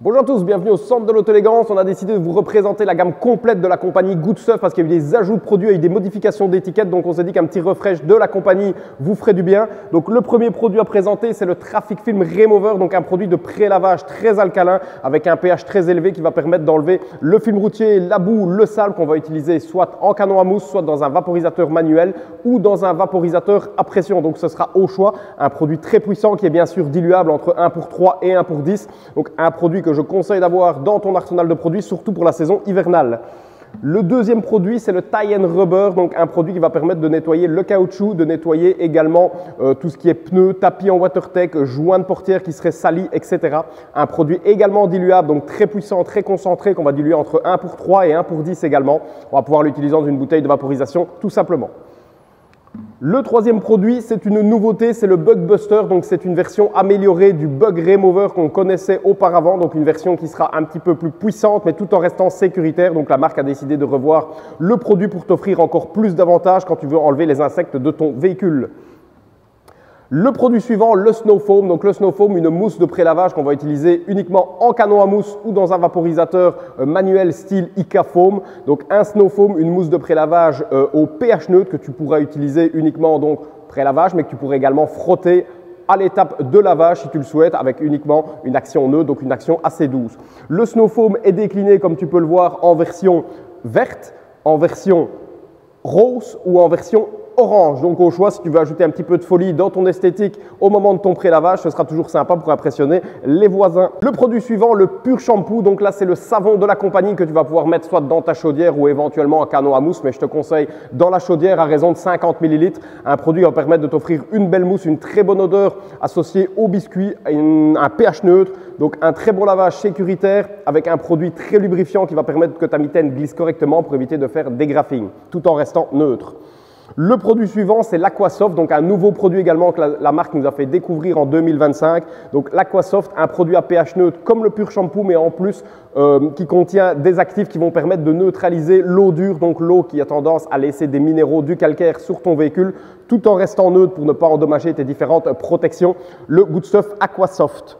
Bonjour à tous, bienvenue au centre de l'auto-élégance. On a décidé de vous représenter la gamme complète de la compagnie Good Stuff parce qu'il y a eu des ajouts de produits, il y a eu des modifications d'étiquettes, donc on s'est dit qu'un petit refresh de la compagnie vous ferait du bien. Donc le premier produit à présenter, c'est le Traffic Film Remover, donc un produit de pré-lavage très alcalin avec un pH très élevé qui va permettre d'enlever le film routier, la boue, le sable qu'on va utiliser soit en canon à mousse, soit dans un vaporisateur manuel ou dans un vaporisateur à pression. Donc ce sera au choix un produit très puissant qui est bien sûr diluable entre 1 pour 3 et 1 pour 10. Donc un produit que je conseille d'avoir dans ton arsenal de produits, surtout pour la saison hivernale. Le deuxième produit, c'est le Tie and Rubber, donc un produit qui va permettre de nettoyer le caoutchouc, de nettoyer également tout ce qui est pneus, tapis en WaterTech, joints de portière qui seraient salis, etc. Un produit également diluable, donc très puissant, très concentré, qu'on va diluer entre 1 pour 3 et 1 pour 10 également. On va pouvoir l'utiliser dans une bouteille de vaporisation tout simplement. Le troisième produit, c'est une nouveauté, c'est le Bug Buster, donc c'est une version améliorée du Bug Remover qu'on connaissait auparavant, donc une version qui sera un petit peu plus puissante mais tout en restant sécuritaire. Donc la marque a décidé de revoir le produit pour t'offrir encore plus d'avantages quand tu veux enlever les insectes de ton véhicule. Le produit suivant, le Snow Foam. Donc le Snow Foam, une mousse de pré-lavage qu'on va utiliser uniquement en canon à mousse ou dans un vaporisateur manuel style ICA Foam. Donc un Snow Foam, une mousse de pré-lavage au pH neutre que tu pourras utiliser uniquement donc pré-lavage, mais que tu pourrais également frotter à l'étape de lavage si tu le souhaites avec uniquement une action neutre, donc une action assez douce. Le Snow Foam est décliné comme tu peux le voir en version verte, en version rose ou en version orange. Donc au choix, si tu veux ajouter un petit peu de folie dans ton esthétique au moment de ton pré-lavage, ce sera toujours sympa pour impressionner les voisins. Le produit suivant, le Pur Shampoo. Donc là, c'est le savon de la compagnie que tu vas pouvoir mettre soit dans ta chaudière ou éventuellement en canon à mousse, mais je te conseille dans la chaudière à raison de 50 ml. Un produit qui va permettre de t'offrir une belle mousse, une très bonne odeur associée au biscuit, un pH neutre. Donc un très bon lavage sécuritaire avec un produit très lubrifiant qui va permettre que ta mitaine glisse correctement pour éviter de faire des graphings tout en restant neutre. Le produit suivant, c'est l'Aquasoft, donc un nouveau produit également que la marque nous a fait découvrir en 2025. Donc l'Aquasoft, un produit à pH neutre comme le Pur Shampoo, mais en plus qui contient des actifs qui vont permettre de neutraliser l'eau dure, donc l'eau qui a tendance à laisser des minéraux, du calcaire sur ton véhicule, tout en restant neutre pour ne pas endommager tes différentes protections. Le Good Stuff Aquasoft.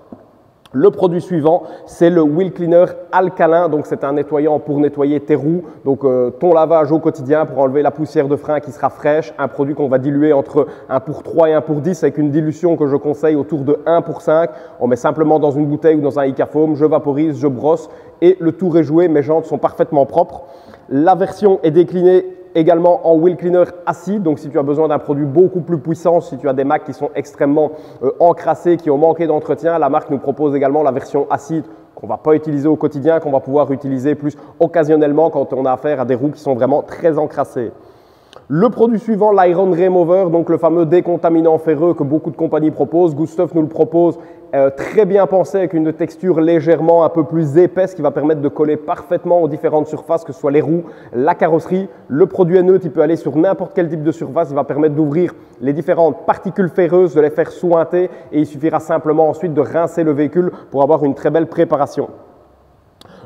Le produit suivant, c'est le Wheel Cleaner alcalin, donc c'est un nettoyant pour nettoyer tes roues, donc ton lavage au quotidien pour enlever la poussière de frein qui sera fraîche, un produit qu'on va diluer entre 1 pour 3 et 1 pour 10 avec une dilution que je conseille autour de 1 pour 5. On met simplement dans une bouteille ou dans un ICA Foam, je vaporise, je brosse et le tour est joué, mes jantes sont parfaitement propres. La version est déclinée également en Wheel Cleaner acide, donc si tu as besoin d'un produit beaucoup plus puissant, si tu as des Macs qui sont extrêmement encrassés, qui ont manqué d'entretien, la marque nous propose également la version acide qu'on ne va pas utiliser au quotidien, qu'on va pouvoir utiliser plus occasionnellement quand on a affaire à des roues qui sont vraiment très encrassées. Le produit suivant, l'Iron Remover, donc le fameux décontaminant ferreux que beaucoup de compagnies proposent. Good Stuff nous le propose très bien pensé avec une texture légèrement un peu plus épaisse qui va permettre de coller parfaitement aux différentes surfaces, que ce soit les roues, la carrosserie. Le produit est neutre, il peut aller sur n'importe quel type de surface. Il va permettre d'ouvrir les différentes particules ferreuses, de les faire sointer et il suffira simplement ensuite de rincer le véhicule pour avoir une très belle préparation.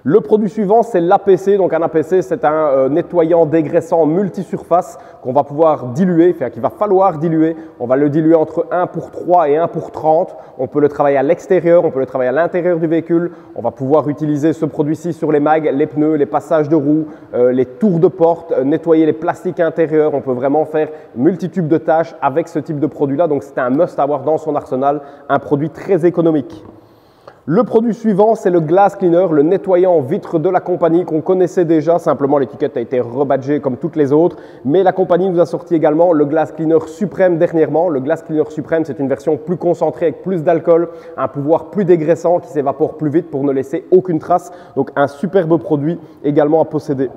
Le produit suivant, c'est l'APC. Donc un APC, c'est un nettoyant dégraissant multisurface qu'on va pouvoir diluer, qu'il va falloir diluer. On va le diluer entre 1 pour 3 et 1 pour 30. On peut le travailler à l'extérieur, on peut le travailler à l'intérieur du véhicule. On va pouvoir utiliser ce produit-ci sur les mags, les pneus, les passages de roues, les tours de porte, nettoyer les plastiques intérieurs. On peut vraiment faire multitude de tâches avec ce type de produit-là. Donc c'est un must à avoir dans son arsenal, un produit très économique. Le produit suivant, c'est le Glass Cleaner, le nettoyant vitre de la compagnie qu'on connaissait déjà. Simplement, l'étiquette a été rebadgée comme toutes les autres. Mais la compagnie nous a sorti également le Glass Cleaner Suprême dernièrement. Le Glass Cleaner Suprême, c'est une version plus concentrée avec plus d'alcool, un pouvoir plus dégraissant qui s'évapore plus vite pour ne laisser aucune trace. Donc un superbe produit également à posséder.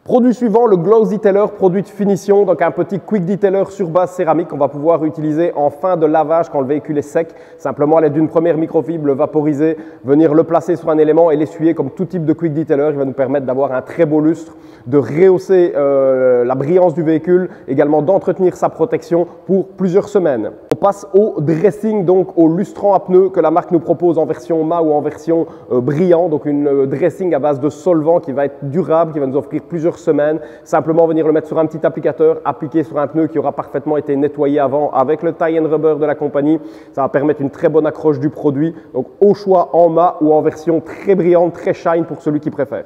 Produit suivant, le Gloss Detailer, produit de finition, donc un petit quick detailer sur base céramique qu'on va pouvoir utiliser en fin de lavage quand le véhicule est sec. Simplement à l'aide d'une première microfibre, le vaporiser, venir le placer sur un élément et l'essuyer comme tout type de quick detailer. Il va nous permettre d'avoir un très beau lustre, de rehausser la brillance du véhicule, également d'entretenir sa protection pour plusieurs semaines. passe au dressing, donc au lustrant à pneus que la marque nous propose en version mat ou en version brillant. Donc une dressing à base de solvant qui va être durable, qui va nous offrir plusieurs semaines. Simplement venir le mettre sur un petit applicateur, appliquer sur un pneu qui aura parfaitement été nettoyé avant avec le tie and rubber de la compagnie. Ça va permettre une très bonne accroche du produit. Donc au choix en mat ou en version très brillante, très shine pour celui qui préfère.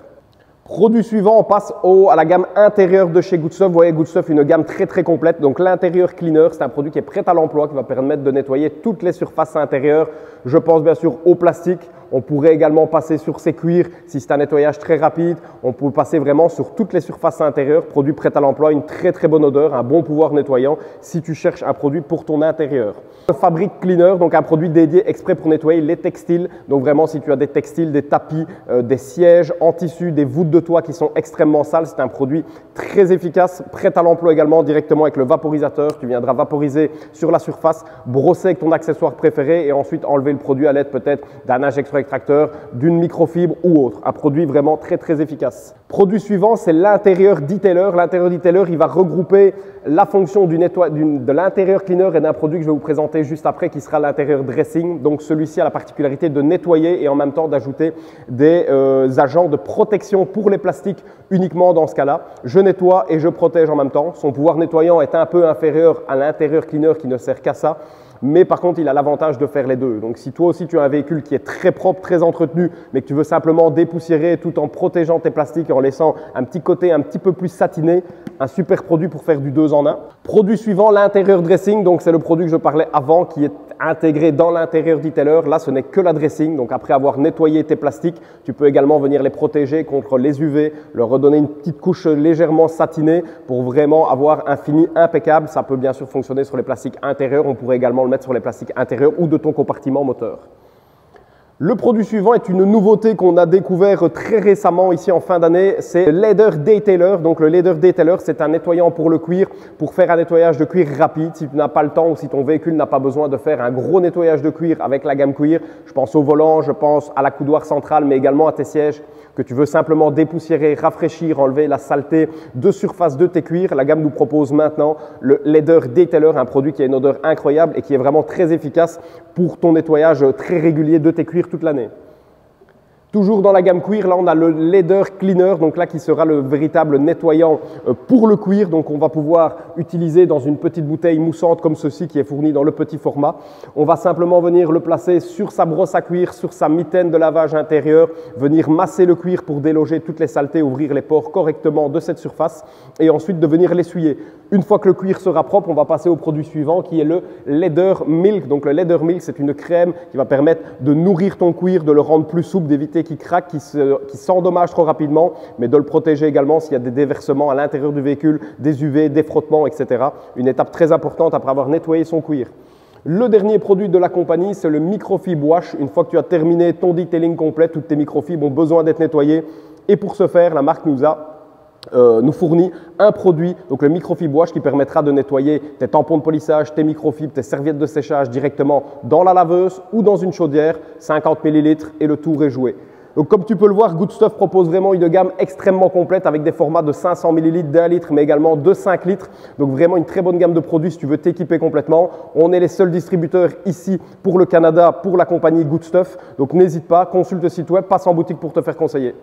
Produit suivant, on passe à la gamme intérieure de chez Good Stuff. Vous voyez, Good Stuff, une gamme très complète. Donc l'intérieur cleaner, c'est un produit qui est prêt à l'emploi, qui va permettre de nettoyer toutes les surfaces intérieures. Je pense bien sûr au plastique. On pourrait également passer sur ces cuirs si c'est un nettoyage très rapide. On peut passer vraiment sur toutes les surfaces intérieures. Produit prêt à l'emploi, une très bonne odeur, un bon pouvoir nettoyant si tu cherches un produit pour ton intérieur. Le Fabric Cleaner, donc un produit dédié exprès pour nettoyer les textiles. Donc vraiment, si tu as des textiles, des tapis, des sièges en tissu, des voûtes de toit qui sont extrêmement sales, c'est un produit très efficace, prêt à l'emploi également directement avec le vaporisateur. Tu viendras vaporiser sur la surface, brosser avec ton accessoire préféré et ensuite enlever le produit à l'aide peut-être d'un extracteur, d'une microfibre ou autre. Un produit vraiment très efficace. Produit suivant, c'est l'intérieur detailer. L'intérieur detailer, il va regrouper la fonction de l'intérieur cleaner et d'un produit que je vais vous présenter juste après qui sera l'intérieur dressing. Donc celui-ci a la particularité de nettoyer et en même temps d'ajouter des agents de protection pour les plastiques uniquement dans ce cas-là. Je nettoie et je protège en même temps. Son pouvoir nettoyant est un peu inférieur à l'intérieur cleaner qui ne sert qu'à ça. Mais par contre, il a l'avantage de faire les deux. Donc si toi aussi tu as un véhicule qui est très propre, très entretenu, mais que tu veux simplement dépoussiérer tout en protégeant tes plastiques et en laissant un petit côté un petit peu plus satiné, un super produit pour faire du 2 en 1. Produit suivant, l'intérieur dressing. Donc c'est le produit que je parlais avant qui est intégré dans l'intérieur detailer. Là, ce n'est que la dressing. Donc après avoir nettoyé tes plastiques, tu peux également venir les protéger contre les UV, leur redonner une petite couche légèrement satinée pour vraiment avoir un fini impeccable. Ça peut bien sûr fonctionner sur les plastiques intérieurs. On pourrait également le mettre sur les plastiques intérieurs ou de ton compartiment moteur. Le produit suivant est une nouveauté qu'on a découvert très récemment ici en fin d'année, c'est le Leather Detailer. Donc le Leather Detailer, c'est un nettoyant pour le cuir, pour faire un nettoyage de cuir rapide. Si tu n'as pas le temps ou si ton véhicule n'a pas besoin de faire un gros nettoyage de cuir avec la gamme cuir, je pense au volant, je pense à la coudoir centrale, mais également à tes sièges, que tu veux simplement dépoussiérer, rafraîchir, enlever la saleté de surface de tes cuirs. La gamme nous propose maintenant le Leather Detailer, un produit qui a une odeur incroyable et qui est vraiment très efficace pour ton nettoyage très régulier de tes cuirs toute l'année. Toujours dans la gamme cuir, là on a le Leather Cleaner, donc là qui sera le véritable nettoyant pour le cuir. Donc on va pouvoir utiliser dans une petite bouteille moussante comme ceci qui est fournie dans le petit format. On va simplement venir le placer sur sa brosse à cuir, sur sa mitaine de lavage intérieur, venir masser le cuir pour déloger toutes les saletés, ouvrir les pores correctement de cette surface et ensuite de venir l'essuyer. Une fois que le cuir sera propre, on va passer au produit suivant qui est le Leather Milk. Donc le Leather Milk, c'est une crème qui va permettre de nourrir ton cuir, de le rendre plus souple, d'éviter qu'il craque, qu'il s'endommage trop rapidement, mais de le protéger également s'il y a des déversements à l'intérieur du véhicule, des UV, des frottements, etc. Une étape très importante après avoir nettoyé son cuir. Le dernier produit de la compagnie, c'est le Microfibre Wash. Une fois que tu as terminé ton detailing complet, toutes tes microfibres ont besoin d'être nettoyées. Et pour ce faire, la marque nous fournit un produit, donc le Microfibre Wash qui permettra de nettoyer tes tampons de polissage, tes microfibres, tes serviettes de séchage directement dans la laveuse ou dans une chaudière, 50 ml et le tour est joué. Donc comme tu peux le voir, Good Stuff propose vraiment une gamme extrêmement complète avec des formats de 500 ml, d'1 litre, mais également de 5 litres. Donc vraiment une très bonne gamme de produits si tu veux t'équiper complètement. On est les seuls distributeurs ici pour le Canada, pour la compagnie Good Stuff. Donc n'hésite pas, consulte le site web, passe en boutique pour te faire conseiller.